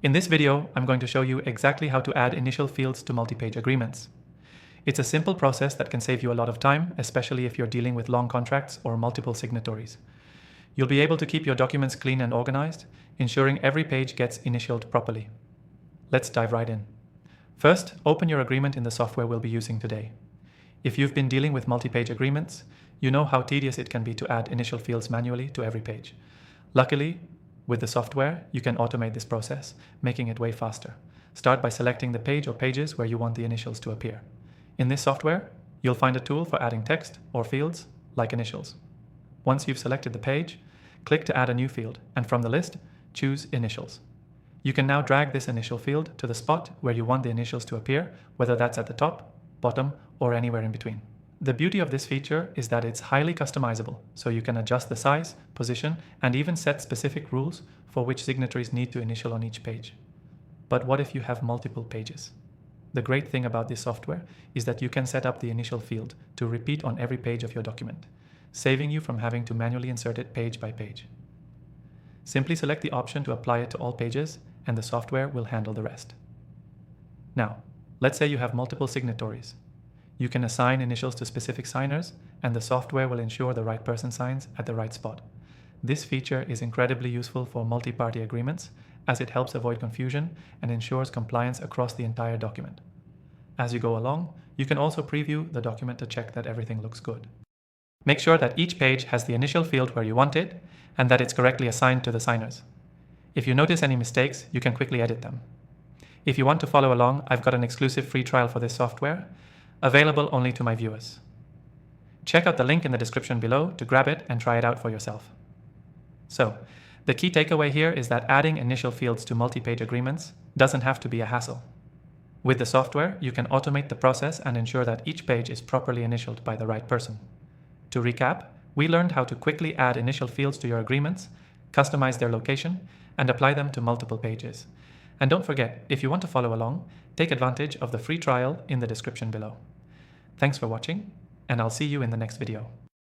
In this video, I'm going to show you exactly how to add initial fields to multi-page agreements. It's a simple process that can save you a lot of time, especially if you're dealing with long contracts or multiple signatories. You'll be able to keep your documents clean and organized, ensuring every page gets initialed properly. Let's dive right in. First, open your agreement in the software we'll be using today. If you've been dealing with multi-page agreements, you know how tedious it can be to add initial fields manually to every page. Luckily, with the software, you can automate this process, making it way faster. Start by selecting the page or pages where you want the initials to appear. In this software, you'll find a tool for adding text or fields like initials. Once you've selected the page, click to add a new field, and from the list, choose Initials. You can now drag this initial field to the spot where you want the initials to appear, whether that's at the top, bottom, or anywhere in between. The beauty of this feature is that it's highly customizable, so you can adjust the size, position, and even set specific rules for which signatories need to initial on each page. But what if you have multiple pages? The great thing about this software is that you can set up the initial field to repeat on every page of your document, saving you from having to manually insert it page by page. Simply select the option to apply it to all pages, and the software will handle the rest. Now, let's say you have multiple signatories. You can assign initials to specific signers, and the software will ensure the right person signs at the right spot. This feature is incredibly useful for multi-party agreements, as it helps avoid confusion and ensures compliance across the entire document. As you go along, you can also preview the document to check that everything looks good. Make sure that each page has the initial field where you want it, and that it's correctly assigned to the signers. If you notice any mistakes, you can quickly edit them. If you want to follow along, I've got an exclusive free trial for this software, available only to my viewers. Check out the link in the description below to grab it and try it out for yourself. So, the key takeaway here is that adding initial fields to multi-page agreements doesn't have to be a hassle. With the software, you can automate the process and ensure that each page is properly initialed by the right person. To recap, we learned how to quickly add initial fields to your agreements, customize their location, and apply them to multiple pages. And don't forget, if you want to follow along, take advantage of the free trial in the description below. Thanks for watching, and I'll see you in the next video.